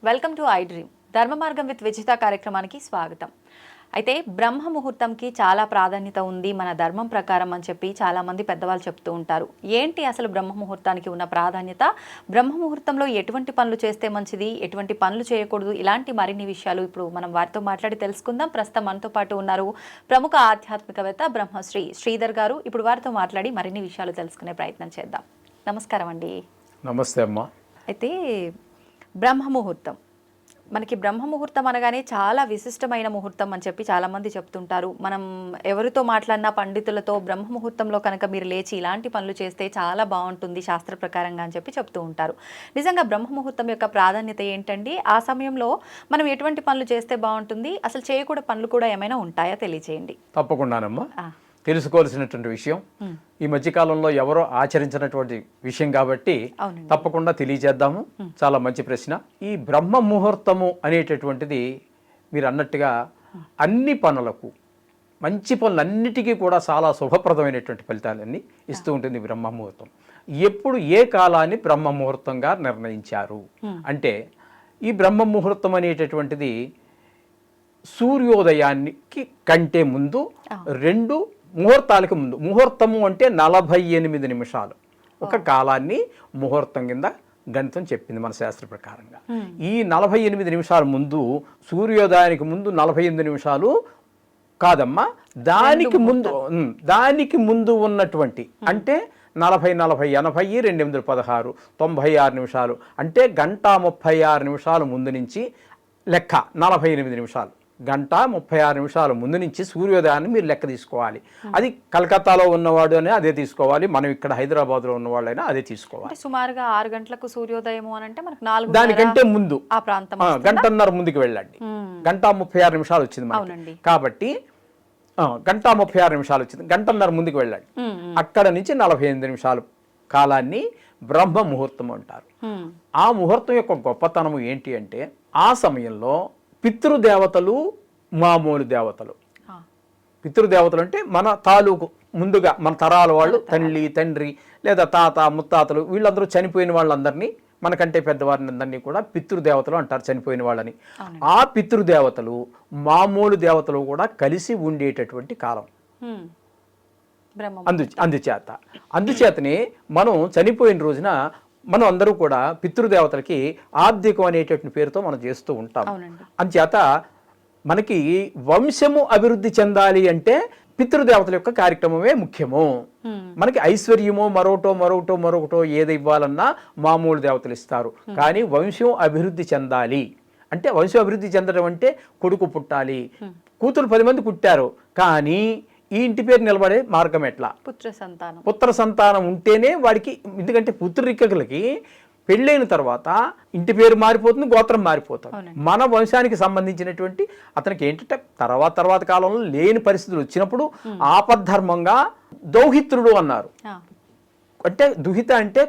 Welcome to I dream ధర్మ మార్గం with Vijitha కార్యక్రమానికి స్వాగతం. అయితే బ్రహ్మ ముహూర్తంకి చాలా ప్రాధాన్యత ఉంది మన ధర్మం ప్రకారం అని చెప్పి చాలామంది పెద్దవాళ్ళు చెప్తూ ఉంటారు. ఏంటి అసలు బ్రహ్మ ముహూర్తానికి ఉన్న ప్రాధాన్యత, బ్రహ్మ ముహూర్తంలో ఎటువంటి పనులు చేస్తే మంచిది, ఎటువంటి పనులు చేయకూడదు, ఇలాంటి మరిన్ని విషయాలు ఇప్పుడు మనం వారితో మాట్లాడి తెలుసుకుందాం. ప్రస్తుతం మనతో పాటు ఉన్నారు ప్రముఖ ఆధ్యాత్మికవేత్త బ్రహ్మశ్రీ శ్రీధర్ గారు. ఇప్పుడు వారితో మాట్లాడి మరిన్ని విషయాలు తెలుసుకునే ప్రయత్నం చేద్దాం. నమస్కారం అండి. నమస్తే అమ్మా. అయితే బ్రహ్మ ముహూర్తం, మనకి బ్రహ్మ ముహూర్తం అనగానే చాలా విశిష్టమైన ముహూర్తం అని చెప్పి చాలామంది చెప్తుంటారు. మనం ఎవరితో మాట్లాడినా పండితులతో బ్రహ్మ ముహూర్తంలో కనుక మీరు లేచి ఇలాంటి పనులు చేస్తే చాలా బాగుంటుంది శాస్త్ర ప్రకారంగా అని చెప్పి చెప్తూ ఉంటారు. నిజంగా బ్రహ్మ ముహూర్తం యొక్క ప్రాధాన్యత ఏంటండి? ఆ సమయంలో మనం ఎటువంటి పనులు చేస్తే బాగుంటుంది, అసలు చేయకూడని పనులు కూడా ఏమైనా ఉంటాయా తెలియజేయండి. తప్పకుండానమ్మా. తెలుసుకోవాల్సినటువంటి విషయం, ఈ మధ్యకాలంలో ఎవరో ఆచరించినటువంటి విషయం కాబట్టి తప్పకుండా తెలియజేద్దాము. చాలా మంచి ప్రశ్న. ఈ బ్రహ్మ ముహూర్తము అనేటటువంటిది మీరు అన్నట్టుగా అన్ని పనులకు, మంచి పనులన్నిటికీ కూడా చాలా శుభప్రదమైనటువంటి ఫలితాలన్నీ ఇస్తూ ఉంటుంది బ్రహ్మ ముహూర్తం. ఎప్పుడు ఏ కాలాన్ని బ్రహ్మ ముహూర్తంగా నిర్ణయించారు అంటే, ఈ బ్రహ్మ ముహూర్తం అనేటటువంటిది సూర్యోదయానికి కంటే ముందు 2 ముహూర్తాలకు ముందు. ముహూర్తము అంటే 48 నిమిషాలు ఒక కాలాన్ని ముహూర్తం కింద గణితం చెప్పింది మన శాస్త్ర ప్రకారంగా. ఈ 48 నిమిషాల ముందు, సూర్యోదయానికి ముందు 48 నిమిషాలు కాదమ్మా, దానికి ముందు ఉన్నటువంటి అంటే 40, 40, 80, 2, 16, 96 నిమిషాలు అంటే 1:36 నిమిషాలు ముందు నుంచి లెక్క. 48 నిమిషాలు, 1:36 నిమిషాల ముందు నుంచి సూర్యోదయాన్ని మీరు లెక్క తీసుకోవాలి. అది కలకత్తాలో ఉన్నవాడు అని అదే తీసుకోవాలి, మనం ఇక్కడ హైదరాబాద్లో ఉన్నవాళ్ళైనా అదే తీసుకోవాలి. సుమారుగా 6 గంటలకు సూర్యోదయం అని అంటే మనకు 4 దానికంటే ముందు ఆ ప్రాంతం గంటన్నర ముందుకు వెళ్ళండి. 1:36 నిమిషాలు వచ్చింది మనకి కాబట్టి 1:36 నిమిషాలు వచ్చింది, గంటన్నర ముందుకు వెళ్ళండి. అక్కడ నుంచి 48 నిమిషాలు కాలాన్ని బ్రహ్మ ముహూర్తం అంటారు. ఆ ముహూర్తం యొక్క గొప్పతనము ఏంటి అంటే, ఆ సమయంలో పితృదేవతలు, మామూలు దేవతలు. పితృదేవతలు అంటే మన తాలూకు ముందుగా మన తరాల వాళ్ళు, తల్లి, తండ్రి లేదా తాత, ముత్తాతలు, వీళ్ళందరూ చనిపోయిన వాళ్ళందరినీ, మనకంటే పెద్దవారిని అందరినీ కూడా పితృదేవతలు అంటారు, చనిపోయిన వాళ్ళని. ఆ పితృదేవతలు, మామూలు దేవతలు కూడా కలిసి ఉండేటటువంటి కాలం. అందుచేతనే మనం చనిపోయిన రోజున మనం అందరూ కూడా పితృదేవతలకి ఆర్థికం అనేటటువంటి పేరుతో మనం చేస్తూ ఉంటాం. అందుచేత మనకి వంశము అభివృద్ధి చెందాలి అంటే పితృదేవతల యొక్క కార్యక్రమమే ముఖ్యము. మనకి ఐశ్వర్యమో మరొకటో ఏది ఇవ్వాలన్నా మామూలు దేవతలు ఇస్తారు. కానీ వంశం అభివృద్ధి చెందాలి అంటే, వంశం అభివృద్ధి చెందడం అంటే కొడుకు పుట్టాలి. కూతురు 10 మంది పుట్టారు, కానీ ఈ ఇంటి పేరు నిలబడే మార్గం ఎట్లా? పుత్ర సంతానం ఉంటేనే వాడికి. ఎందుకంటే పుత్రికలకి పెళ్ళైన తర్వాత ఇంటి పేరు మారిపోతుంది, గోత్రం మారిపోతుంది. మన వంశానికి సంబంధించినటువంటి అతనికి ఏంటంటే తర్వాత కాలంలో లేని పరిస్థితులు వచ్చినప్పుడు ఆపద్ధర్మంగా దౌహిత్రుడు అన్నారు. అంటే దుహిత అంటే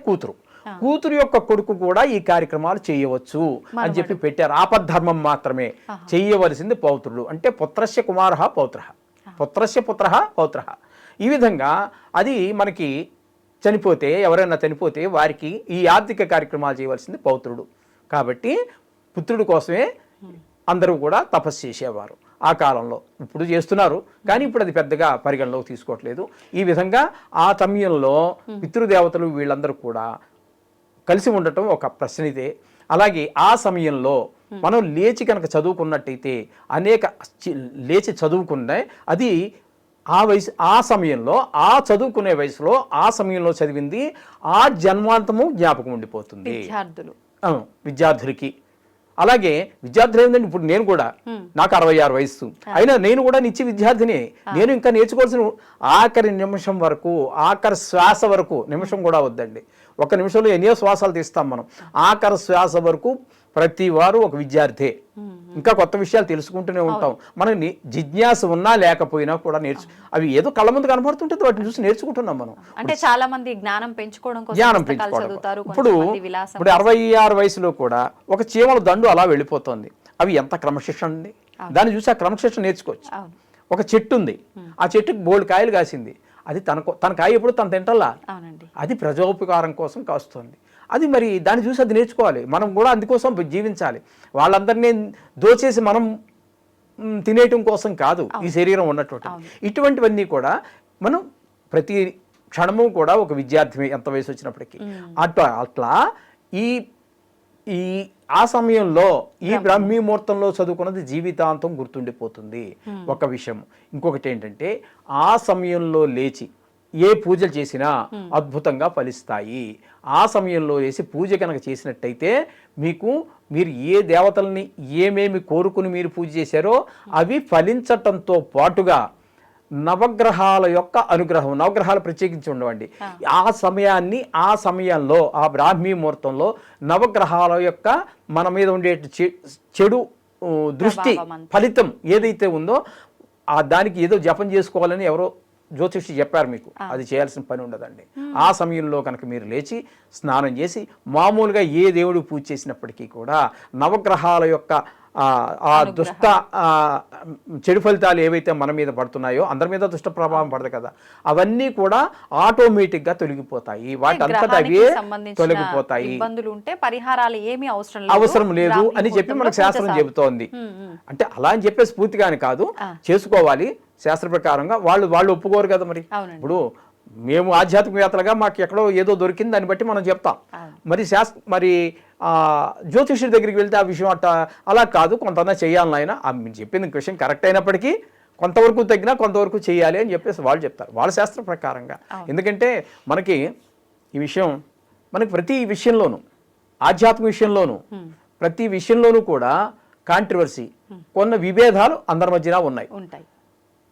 కూతురు యొక్క కొడుకు కూడా ఈ కార్యక్రమాలు చేయవచ్చు అని చెప్పి పెట్టారు. ఆపద్ధర్మం మాత్రమే చేయవలసింది పౌత్రుడు. అంటే పుత్రస్య కుమారః పౌత్రః, పుత్రస్య పుత్రః పౌత్రః. ఈ విధంగా అది మనకి చనిపోతే, ఎవరైనా చనిపోతే వారికి ఈ ఆర్థిక కార్యక్రమాలు చేయవలసింది పౌత్రుడు. కాబట్టి పుత్రుడి కోసమే అందరూ కూడా తపస్సు చేసేవారు ఆ కాలంలో. ఇప్పుడు చేస్తున్నారు, కానీ ఇప్పుడు అది పెద్దగా పరిగణలోకి తీసుకోవట్లేదు. ఈ విధంగా ఆ సమయంలో పితృదేవతలు వీళ్ళందరూ కూడా కలిసి ఉండటం ఒక ప్రశ్న ఇదే. అలాగే ఆ సమయంలో మనం లేచి కనుక చదువుకున్నట్టయితే, లేచి చదువుకునే అది ఆ వయసు, ఆ సమయంలో, ఆ చదువుకునే వయసులో ఆ సమయంలో చదివింది ఆ జన్మాంతము జ్ఞాపకం ఉండిపోతుంది విద్యార్థులకి. అలాగే విద్యార్థులు ఏంటంటే, ఇప్పుడు నేను కూడా, నాకు 66 వయస్సు అయినా నేను కూడా నిత్య విద్యార్థిని. నేను ఇంకా నేర్చుకోవాల్సిన ఆఖరి నిమిషం వరకు, ఆఖరి శ్వాస వరకు, నిమిషం కూడా వద్దండి, 1 నిమిషంలో ఎన్నో శ్వాసాలు తీస్తాం మనం. ఆఖరి శ్వాస వరకు ప్రతి వారు ఒక విద్యార్థే. ఇంకా కొత్త విషయాలు తెలుసుకుంటూనే ఉంటాం. మనకి జిజ్ఞాస ఉన్నా లేకపోయినా కూడా అవి ఏదో కళ్ళ ముందు కనబడుతుంటే వాటిని చూసి నేర్చుకుంటున్నాం మనం. అంటే చాలా మంది జ్ఞానం పెంచుకోవడం. ఇప్పుడు 66 వయసులో కూడా ఒక చీమల దండు అలా వెళ్ళిపోతుంది. అవి ఎంత క్రమశిక్షణ ఉంది, దాన్ని చూసి ఆ క్రమశిక్షణ నేర్చుకోవచ్చు. ఒక చెట్టు ఉంది, ఆ చెట్టుకి బోల్డ్ కాయలు కాసింది. అది తన కాయ ఎప్పుడు తను తింటల్లా, అది ప్రజోపకారం కోసం కాస్తుంది. అది మరి దాన్ని చూసి అది నేర్చుకోవాలి. మనం కూడా అందుకోసం జీవించాలి. వాళ్ళందరినీ దోచేసి మనం తినేయటం కోసం కాదు ఈ శరీరం ఉన్నటువంటి. ఇటువంటివన్నీ కూడా మనం ప్రతి క్షణము కూడా ఒక విద్యార్థి ఎంత వయసు వచ్చినప్పటికీ అట్లా ఈ ఈ ఆ సమయంలో ఈ బ్రాహ్మీ ముహూర్తంలో చదువుకున్నది జీవితాంతం గుర్తుండిపోతుంది ఒక విషయం. ఇంకొకటి ఏంటంటే ఆ సమయంలో లేచి ఏ పూజలు చేసినా అద్భుతంగా ఫలిస్తాయి. ఆ సమయంలో వేసి పూజ కనుక చేసినట్టయితే మీరు ఏ దేవతల్ని ఏమేమి కోరుకుని మీరు పూజ చేశారో అవి ఫలించటంతో పాటుగా నవగ్రహాల యొక్క అనుగ్రహం, నవగ్రహాలు ప్రత్యేకించి ఉండవండి, ఆ సమయంలో ఆ బ్రాహ్మీ ముహూర్తంలో నవగ్రహాల యొక్క మన మీద ఉండే చెడు దృష్టి ఫలితం ఏదైతే ఉందో దానికి ఏదో జపం చేసుకోవాలని ఎవరో జ్యోతిషి చెప్పారు మీకు, అది చేయాల్సిన పని ఉండదండి. ఆ సమయంలో కనుక మీరు లేచి స్నానం చేసి మామూలుగా ఏ దేవుడు పూజ చేసినప్పటికీ కూడా నవగ్రహాల యొక్క ఆ దుష్ట చెడు ఫలితాలు ఏవైతే మన మీద పడుతున్నాయో, అందరి మీద దుష్ట ప్రభావం పడదు కదా, అవన్నీ కూడా ఆటోమేటిక్ గా తొలగిపోతాయి. వాటి అంతటా అవే తొలగిపోతాయి. ఇబ్బందులు ఉంటే పరిహారాలు ఏమీ అవసరం లేదు అని చెప్పి మనకు శాస్త్రం చెబుతోంది. అంటే అలా అని చెప్పేసి పూర్తిగాని కాదు, చేసుకోవాలి శాస్త్ర ప్రకారంగా. వాళ్ళు ఒప్పుకోరు కదా మరి. ఇప్పుడు మేము ఆధ్యాత్మికవేత్తలుగా మాకు ఎక్కడో ఏదో దొరికింది దాన్ని బట్టి మనం చెప్తాం. మరి జ్యోతిష్యుడి దగ్గరికి వెళ్తే ఆ విషయం అలా కాదు, కొంతన్నా చేయాలని ఆయన మీరు చెప్పింది విషయం కరెక్ట్ అయినప్పటికీ కొంతవరకు తగ్గినా కొంతవరకు చేయాలి అని చెప్పేసి వాళ్ళు చెప్తారు వాళ్ళ శాస్త్ర ప్రకారంగా. ఎందుకంటే మనకి ఈ విషయం మనకి ప్రతి విషయంలోనూ, ఆధ్యాత్మిక విషయంలోనూ ప్రతి విషయంలోనూ కూడా కాంట్రవర్సీ, కొన్ని విభేదాలు అందరి మధ్యన ఉన్నాయి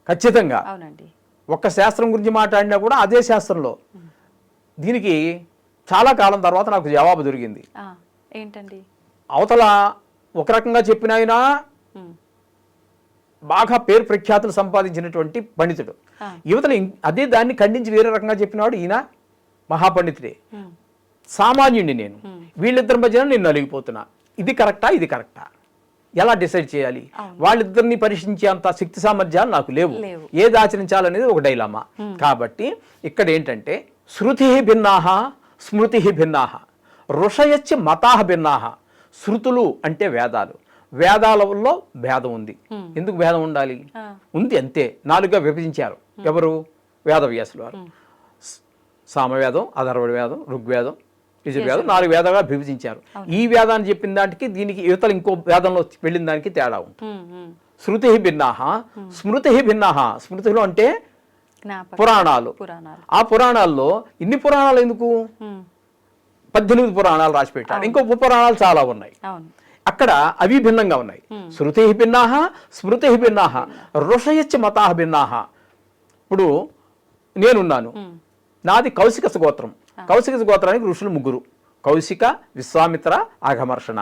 ఖచ్చితంగా. ఒక్క శాస్త్రం గురించి మాట్లాడినా కూడా అదే శాస్త్రంలో దీనికి చాలా కాలం తర్వాత నాకు జవాబు దొరికింది. ఏంటండి? అవతల ఒక రకంగా చెప్పిన ఆయన బాగా పేరు ప్రఖ్యాతులు సంపాదించినటువంటి పండితుడు, యువతల అదే దాన్ని ఖండించి వేరే రకంగా చెప్పినవాడు ఈయన మహాపండితుడే. సామాన్యుడిని నేను, వీళ్ళిద్దరి మధ్యన నేను నలిగిపోతున్నా. ఇది కరెక్టా ఇది కరెక్టా ఎలా డిసైడ్ చేయాలి? వాళ్ళిద్దరిని పరీక్షించే అంత శక్తి సామర్థ్యాలు నాకు లేవు. ఏది ఆచరించాలనేది ఒక డైలమా. కాబట్టి ఇక్కడ ఏంటంటే శృతి భిన్నాహ స్మృతి భిన్నాహ ఋషయచ్చ మతాహ భిన్నాహ. శృతులు అంటే వేదాలు, వేదాలలో భేదం ఉంది. ఎందుకు భేదం ఉండాలి? ఉంది అంతే. 4గా విభజించారు ఎవరు? వేదవ్యాసులు వారు. సామవేదం, అథర్వణ వేదం, ఋగ్వేదం, యజుర్వేదం 4 వేదాలుగా విభజించారు. ఈ వేదాన్ని చెప్పిన దానికి దీనికి యువతలు ఇంకో వేదంలో వెళ్ళిన దానికి తేడా ఉంటుంది. శృతి భిన్నాహ స్మృతి భిన్నాహ. స్మృతిలో అంటే పురాణాలు. ఆ పురాణాల్లో ఇన్ని పురాణాలు ఎందుకు? 18 పురాణాలు రాసి పెట్టారు. ఇంకో పురాణాలు చాలా ఉన్నాయి, అక్కడ అవి భిన్నంగా ఉన్నాయి. శృతి భిన్నాహ స్మృతి భిన్నాహ ఋషయచ్చ మతాహ భిన్నాహ. ఇప్పుడు నేనున్నాను, నాది కౌశిక గోత్రం. కౌశిక గోత్రానికి ఋషులు 3: కౌశిక, విశ్వామిత్ర, అఘమర్షణ.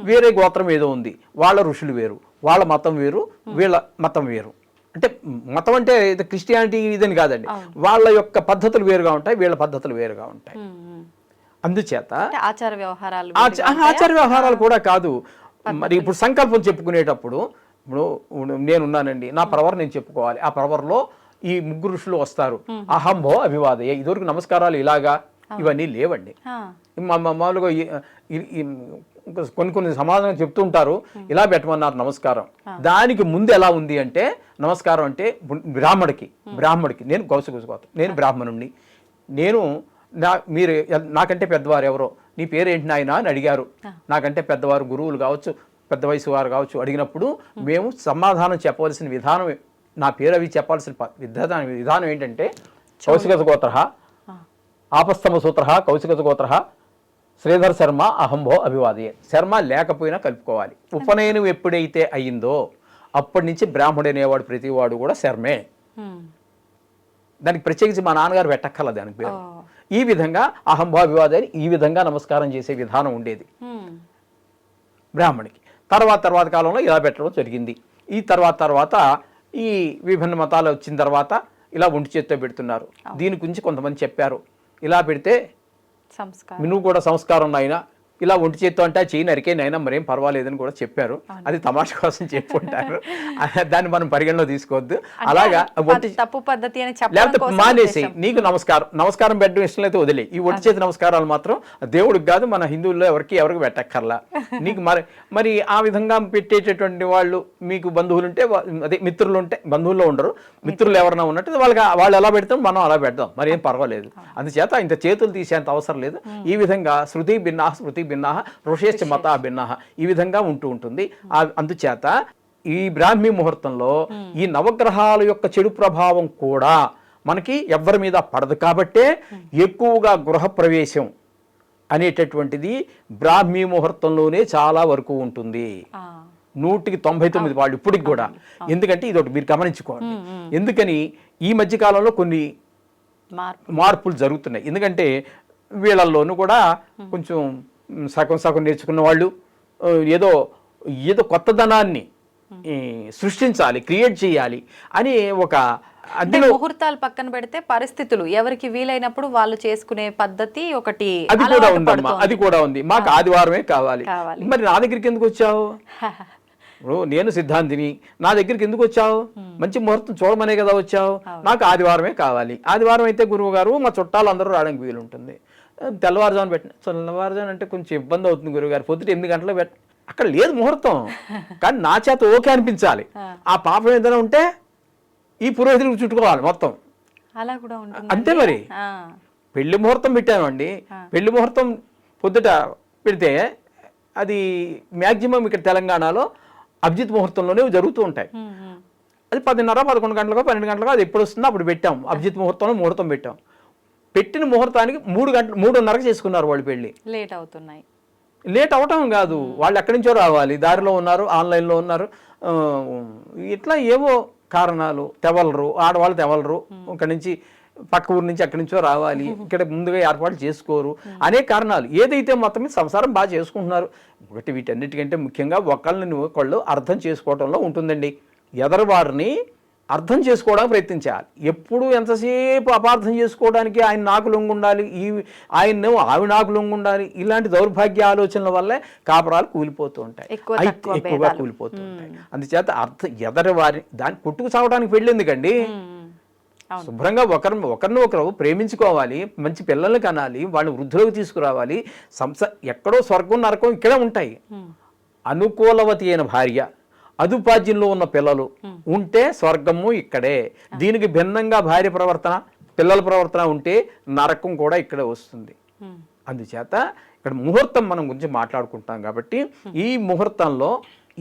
వేరే గోత్రం ఏదో ఉంది, వాళ్ళ ఋషులు వేరు, వాళ్ళ మతం వేరు, వీళ్ళ మతం వేరు. అంటే మతం అంటే ఇది క్రిస్టియానిటీ ఇదని కాదండి, వాళ్ళ యొక్క పద్ధతులు వేరుగా ఉంటాయి, వీళ్ళ పద్ధతులు వేరుగా ఉంటాయి. అందుచేత ఆచార వ్యవహారాలు కూడా కాదు. మరి ఇప్పుడు సంకల్పం చెప్పుకునేటప్పుడు ఇప్పుడు నేనున్నానండి, నా ప్రవర్ నేను చెప్పుకోవాలి. ఆ ప్రవర్లో ఈ 3 ఋషులు వస్తారు. అహంభో అభివాదయ. ఇదివరకు నమస్కారాలు ఇలాగా ఇవన్నీ లేవండి. మామూలుగా కొన్ని సమాధానం చెప్తుంటారు, ఇలా పెట్టమన్నారు నమస్కారం. దానికి ముందు ఎలా ఉంది అంటే నమస్కారం అంటే బ్రాహ్మడికి నేను కౌశిక గోత్రం, నేను బ్రాహ్మణుణ్ణి, మీరు నాకంటే పెద్దవారు ఎవరో, నీ పేరేంటి నాయనా అని అడిగారు. నాకంటే పెద్దవారు గురువులు కావచ్చు, పెద్ద వయసు వారు కావచ్చు. అడిగినప్పుడు మేము సమాధానం చెప్పవలసిన విధానం, నా పేరు అవి చెప్పాల్సిన విధానం ఏంటంటే కౌశిక గోత్ర, ఆపస్తమ సూత్ర కౌశిక గోత్ర, శ్రీధర్ శర్మ అహంభో అభివాదయే. శర్మ లేకపోయినా కలుపుకోవాలి. ఉపనయనం ఎప్పుడైతే అయ్యిందో అప్పటి నుంచి బ్రాహ్మడు అనేవాడు ప్రతివాడు కూడా శర్మే. దానికి ప్రత్యేకించి మా నాన్నగారు పెట్టక్కల దానికి పేరు. ఈ విధంగా అహంభో అభివాదయని ఈ విధంగా నమస్కారం చేసే విధానం ఉండేది బ్రాహ్మడికి. తర్వాత కాలంలో ఇలా పెట్టడం జరిగింది. ఈ తర్వాత ఈ విభిన్న మతాలు వచ్చిన తర్వాత ఇలా ఒంటి చేత్తో పెడుతున్నారు. దీని గురించి కొంతమంది చెప్పారు, ఇలా పెడితే నువ్వు కూడా సంస్కారం నాయన, ఇలా ఒంటి చేత్తో అంటే ఆ చెయ్యి నరికేనైనా మరేం పర్వాలేదని కూడా చెప్పారు. అది తమాషా కోసం చెప్పుకుంటారు. దాన్ని మనం పరిగణలో తీసుకోవద్దు. అలాగా తప్పు పద్ధతి అని లేకపోతే మానేసి నీకు నమస్కారం పెట్టడం ఇష్టం అయితే వదిలే. ఈ ఒంటి చేతి నమస్కారాలు మాత్రం దేవుడికి కాదు, మన హిందువుల్లో ఎవరికి పెట్టక్కర్లా. నీకు మరి ఆ విధంగా పెట్టేటటువంటి వాళ్ళు మీకు బంధువులు ఉంటే, అదే మిత్రులు ఉంటే, బంధువుల్లో ఉండరు, మిత్రులు ఎవరైనా ఉన్నట్టు వాళ్ళు ఎలా పెడతాం మనం అలా పెడదాం, మరి ఏం పర్వాలేదు. అందుచేత ఇంత చేతులు తీసేంత అవసరం లేదు. ఈ విధంగా శృతి భిన్నా స్మృతి భిన్నా ఋషేశ్చ మతా భిన్నా ఈ విధంగా ఉంటుంది. అందుచేత ఈ బ్రాహ్మీ ముహూర్తంలో ఈ నవగ్రహాల యొక్క చెడు ప్రభావం కూడా మనకి ఎవ్వరి మీద పడదు. కాబట్టే ఎక్కువగా గృహప్రవేశం అనేటటువంటిది బ్రాహ్మీ ముహూర్తంలోనే చాలా వరకు ఉంటుంది. 199 వాళ్ళు ఇప్పటికి కూడా. ఎందుకంటే ఇది ఒకటి మీరు గమనించుకోండి. ఎందుకని ఈ మధ్యకాలంలో కొన్ని మార్పులు జరుగుతున్నాయి. ఎందుకంటే వీళ్ళల్లోనూ కూడా కొంచెం సగం నేర్చుకున్న వాళ్ళు ఏదో కొత్తదనాన్ని సృష్టించాలి, క్రియేట్ చేయాలి అని ఒక ముహూర్తాలు పక్కన పెడితే పరిస్థితులు ఎవరికి వీలైనప్పుడు వాళ్ళు చేసుకునే పద్ధతి ఒకటి అది కూడా ఉందమ్మా, అది కూడా ఉంది. మాకు ఆదివారమే కావాలి. మరి నా దగ్గరికి ఎందుకు వచ్చావు? నేను సిద్ధాంతిని, నా దగ్గరికి ఎందుకు వచ్చావు? మంచి ముహూర్తం చూడమనే కదా వచ్చావు. నాకు ఆదివారమే కావాలి. ఆదివారం అయితే గురువు గారు మా చుట్టాలు అందరూ రావడానికి వీలుంటుంది. తెల్లవారుజామున తెల్లవారుజామున అంటే కొంచెం ఇబ్బంది అవుతుంది గురువు గారు, పొద్దుట 8 గంటలకు అక్కడ లేదు ముహూర్తం. కానీ నా చేత ఓకే అనిపించాలి. ఆ పాపం ఏదైనా ఉంటే ఈ పురోహితులకు చుట్టుకోవాలి మొత్తం. అలా కూడా ఉంటుంది అంతే. మరి పెళ్లి ముహూర్తం పెట్టామండి, పెళ్లి ముహూర్తం పొద్దుట పెడితే అది మ్యాక్సిమం ఇక్కడ తెలంగాణలో అభిజిత్ ముహూర్తంలోనే జరుగుతూ ఉంటాయి. అది 10:30, 11 గంటలకు, 12 గంటలకు అది ఎప్పుడు వస్తుందో అప్పుడు పెట్టాం. అభిజిత్ ముహూర్తంలో ముహూర్తం పెట్టాం. పెట్టిన ముహూర్తానికి 3:30కి చేసుకున్నారు వాళ్ళు పెళ్లి. లేట్ అవుతున్నాయి. లేట్ అవటం కాదు, వాళ్ళు ఎక్కడి నుంచో రావాలి, దారిలో ఉన్నారు, ఆన్లైన్లో ఉన్నారు, ఇట్లా ఏవో కారణాలు, తెవలరు, ఆడవాళ్ళు తెవలరు, ఇక్కడి నుంచి పక్క ఊరు నుంచి అక్కడి నుంచో రావాలి, ఇక్కడ ముందుగా ఏర్పాట్లు చేసుకోరు అనే కారణాలు. ఏదైతే మొత్తం మీద సంసారం బాగా చేసుకుంటున్నారు. ఒకటి వీటన్నిటికంటే ముఖ్యంగా ఒకళ్ళు అర్థం చేసుకోవడంలో ఉంటుందండి. ఎదరవారిని అర్థం చేసుకోవడానికి ప్రయత్నించాలి. ఎప్పుడు ఎంతసేపు అపార్థం చేసుకోవడానికి ఆయన నాకు లొంగుండాలి, ఆవి నాకు లొంగుండాలి, ఇలాంటి దౌర్భాగ్య ఆలోచనల వల్లే కాపురాలు కూలిపోతూ ఉంటాయి, ఎక్కువగా కూలిపోతూ ఉంటాయి. అందుచేత ఎదరి వారి దాన్ని కొట్టుకు చావడానికి పెళ్ళెందుకండి? శుభ్రంగా ఒకరినొకరు ప్రేమించుకోవాలి, మంచి పిల్లల్ని కనాలి, వాళ్ళని వృద్ధులకు తీసుకురావాలి. ఎక్కడో స్వర్గం నరకం ఇక్కడే ఉంటాయి. అనుకూలవతి అయిన భార్య, అదుపాద్యంలో ఉన్న పిల్లలు ఉంటే స్వర్గము ఇక్కడే. దీనికి భిన్నంగా భార్య ప్రవర్తన, పిల్లల ప్రవర్తన ఉంటే నరకం కూడా ఇక్కడే వస్తుంది. అందుచేత ఇక్కడ ముహూర్తం మనం గురించి మాట్లాడుకుంటాం కాబట్టి ఈ ముహూర్తంలో,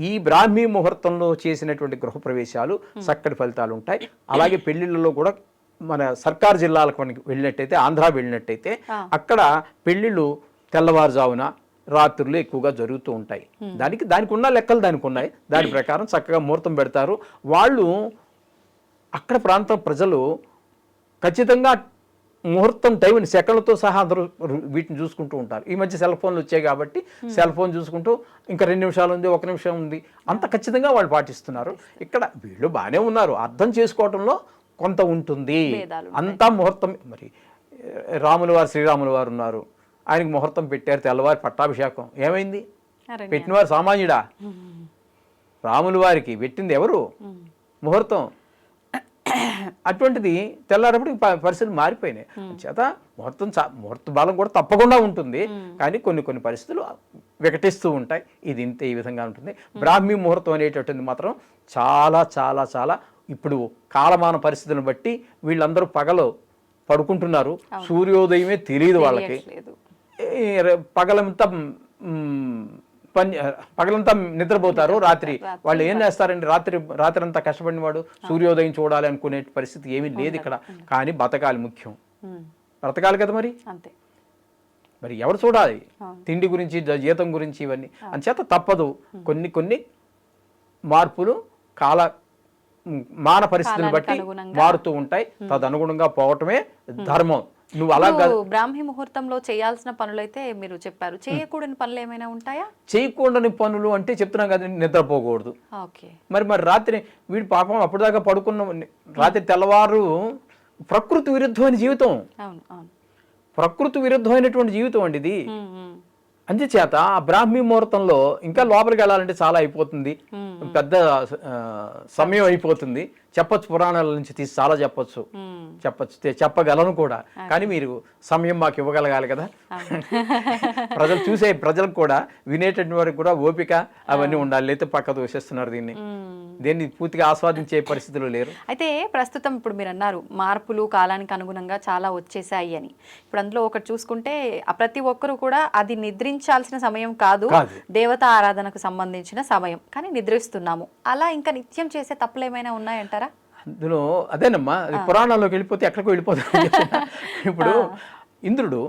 ఈ బ్రాహ్మీ ముహూర్తంలో చేసినటువంటి గృహప్రవేశాలు చక్కటి ఫలితాలు ఉంటాయి. అలాగే పెళ్లిళ్ళలో కూడా మన సర్కారు జిల్లాలకు మనకి వెళ్ళినట్టయితే, ఆంధ్ర వెళ్ళినట్టయితే అక్కడ పెళ్లిళ్ళు తెల్లవారుజామున రాత్రులు ఎక్కువగా జరుగుతూ ఉంటాయి. దానికి ఉన్న లెక్కలు దానికి ఉన్నాయి. దాని ప్రకారం చక్కగా ముహూర్తం పెడతారు. వాళ్ళు అక్కడ ప్రాంతం ప్రజలు ఖచ్చితంగా ముహూర్తం టైంని సెకండ్లతో సహా అందరూ వీటిని చూసుకుంటూ ఉంటారు. ఈ మధ్య సెల్ ఫోన్లు వచ్చాయి కాబట్టి సెల్ ఫోన్ చూసుకుంటూ ఇంకా 2 నిమిషాలు ఉంది, 1 నిమిషం ఉంది, అంత ఖచ్చితంగా వాళ్ళు పాటిస్తున్నారు. ఇక్కడ వీళ్ళు బాగానే ఉన్నారు, అర్థం చేసుకోవడంలో కొంత ఉంటుంది. అంతా ముహూర్తం. మరి శ్రీరాముల వారు ఉన్నారు, ఆయనకి ముహూర్తం పెట్టారు, తెల్లవారి పట్టాభిషేకం. ఏమైంది? పెట్టినవారు సామాన్యుడా? రాముల వారికి పెట్టింది ఎవరు? ముహూర్తం. అటువంటిది తెల్లారప్పటికి పరిస్థితులు మారిపోయినాయి. చేత ముహూర్త బలం కూడా తప్పకుండా ఉంటుంది. కానీ కొన్ని పరిస్థితులు వికటిస్తూ ఉంటాయి. ఇది ఇంతే, ఈ విధంగా ఉంటుంది. బ్రాహ్మీ ముహూర్తం అనేటటువంటిది మాత్రం చాలా చాలా చాలా ఇప్పుడు కాలమాన పరిస్థితులను బట్టి వీళ్ళందరూ పగలు పడుకుంటున్నారు, సూర్యోదయమే తెలియదు వాళ్ళకి. పగలంతా నిద్రపోతారు, రాత్రి వాళ్ళు ఏం చేస్తారండి? రాత్రి అంతా కష్టపడిన వాడు సూర్యోదయం చూడాలి అనుకునే పరిస్థితి ఏమీ లేదు ఇక్కడ. కానీ బతకాలి ముఖ్యం, బ్రతకాలి కదా మరి. మరి ఎవరు చూడాలి? తిండి గురించి, జీతం గురించి, ఇవన్నీ. అంచేత తప్పదు. కొన్ని మార్పులు మాన పరిస్థితులను బట్టి మారుతూ ఉంటాయి. తదనుగుణంగా పోవటమే ధర్మం. నువ్వు అలా బ్రాహ్మీ ముహూర్తంలో చేయాల్సిన పనులు అయితే మీరు చెప్పారు. చేయకూడని పనులు ఏమైనా ఉంటాయా? చేయకూడని పనులు అంటే చెప్తున్నాం కదా, నిద్రపోకూడదు. మరి రాత్రి వీడు పాపం అప్పటిదాకా పడుకున్న రాత్రి తెల్లవారు ప్రకృతి విరుద్ధమైన జీవితం, ప్రకృతి విరుద్ధమైనటువంటి జీవితం అండి ఇది. అందుచేత ఆ బ్రాహ్మీ ముహూర్తంలో ఇంకా లోపలికి వెళ్ళాలంటే చాలా అయిపోతుంది, పెద్ద సమయం అయిపోతుంది. చెప్పొచ్చు, పురాణాల నుంచి తీసి చాలా చెప్పొచ్చు, చెప్పగలను కూడా. కానీ మీరు సమయం మాకు ఇవ్వగలగాలి కదా. ప్రజలకు కూడా వినేటటువంటి వారికి కూడా ఓపిక అవన్నీ ఉండాలి. లేకపోతే పక్క దోషిస్తున్నారు దీన్ని పూర్తిగా ఆస్వాదించే పరిస్థితులు లేరు. అయితే ప్రస్తుతం ఇప్పుడు మీరు అన్నారు మార్పులు కాలానికి అనుగుణంగా చాలా వచ్చేసాయి అని. ఇప్పుడు అందులో ఒకటి చూసుకుంటే ప్రతి ఒక్కరు కూడా అది నిద్రించాల్సిన సమయం కాదు, దేవతా ఆరాధనకు సంబంధించిన సమయం, కానీ నిద్రిస్తున్నాము. అలా ఇంకా నిత్యం చేసే తప్పులు ఏమైనా ఉన్నాయంటారా? అందులో అదేనమ్మా, అది పురాణాల్లోకి వెళ్ళిపోతే ఎక్కడికో వెళ్ళిపోతాం. ఇప్పుడు ఇంద్రుడు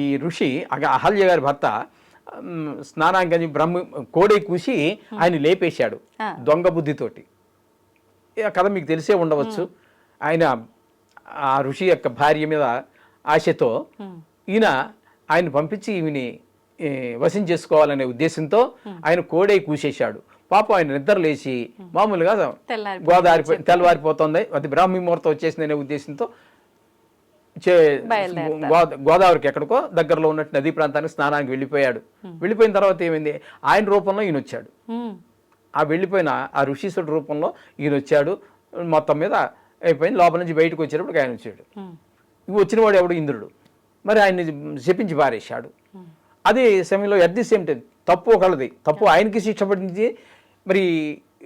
ఈ ఋషి అహల్య గారి భర్త స్నానానికి కోడే కూసి ఆయన లేపేశాడు దొంగ బుద్ధితోటి. కథ మీకు తెలిసే ఉండవచ్చు. ఆయన ఆ ఋషి యొక్క భార్య మీద ఆశతో ఆయన పంపించి ఈమెని వశం చేసుకోవాలనే ఉద్దేశంతో ఆయన కోడే కూసేశాడు. పాపం ఆయన నిద్ర లేచి మామూలుగా తెల్లవారిపోతుంది, అది బ్రాహ్మీ ముహూర్తం వచ్చేసిందనే ఉద్దేశంతో గోదావరికి ఎక్కడికో దగ్గరలో ఉన్నట్టు నదీ ప్రాంతానికి స్నానానికి వెళ్ళిపోయాడు. వెళ్ళిపోయిన తర్వాత ఏమైంది, ఆయన రూపంలో ఈయన వచ్చాడు. ఆ వెళ్ళిపోయిన ఆ ఋషీశ్వరుడు రూపంలో ఈయన వచ్చాడు. మొత్తం మీద అయిపోయింది. లోపల నుంచి బయటకు వచ్చేటప్పుడు ఆయన వచ్చాడు. వచ్చిన వాడు ఎవడు? ఇంద్రుడు. మరి ఆయన్ని శపించి పారేశాడు. అదే సమయంలో అట్ ది సేమ్ టైం తప్పు ఒకళ్ళది, తప్పు ఆయనకి శిక్ష పడింది. మరి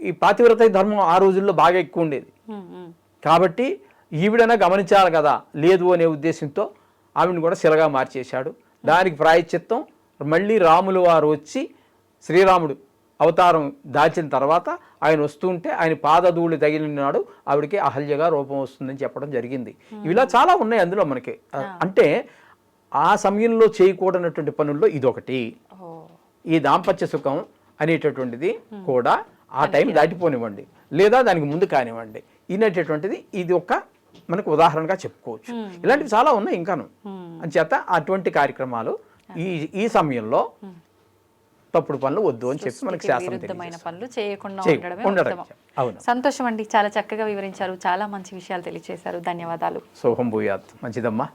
ఈ పాతివ్రత ధర్మం ఆ రోజుల్లో బాగా ఎక్కువ ఉండేది కాబట్టి ఈవిడైనా గమనించాలి కదా, లేదు అనే ఉద్దేశంతో ఆవిడని కూడా శిలగా మార్చేశాడు. దానికి ప్రాయశ్చిత్తం మళ్ళీ రాములు వారు వచ్చి శ్రీరాముడు అవతారం దాల్చిన తర్వాత ఆయన వస్తుంటే ఆయన పాదధూళి తగిలినాడు ఆవిడకి అహల్యగా రూపం వస్తుందని చెప్పడం జరిగింది. ఇలా చాలా ఉన్నాయి అందులో మనకి. అంటే ఆ సమయంలో చేయకూడనటువంటి పనుల్లో ఇదొకటి. ఈ దాంపత్య సుఖం అనేటటువంటిది కూడా ఆ టైం దాటిపోనివ్వండి, లేదా దానికి ముందు కానివ్వండి, ఇనేటటువంటిది ఇది ఒక మనకు ఉదాహరణగా చెప్పుకోవచ్చు. ఇలాంటివి చాలా ఉన్నాయి ఇంకాను. అంచేత అటువంటి కార్యక్రమాలు ఈ సమయంలో తప్పుడు పనులు వద్దు అని చెప్పి మనకి శాస్త్రం పనులు చేయకుండా ఉండడమే. అవును, సంతోషం అండి, చాలా చక్కగా వివరించారు, చాలా మంచి విషయాలు తెలియజేశారు. ధన్యవాదాలు. శోభం భూయాత్. మంచిదమ్మా.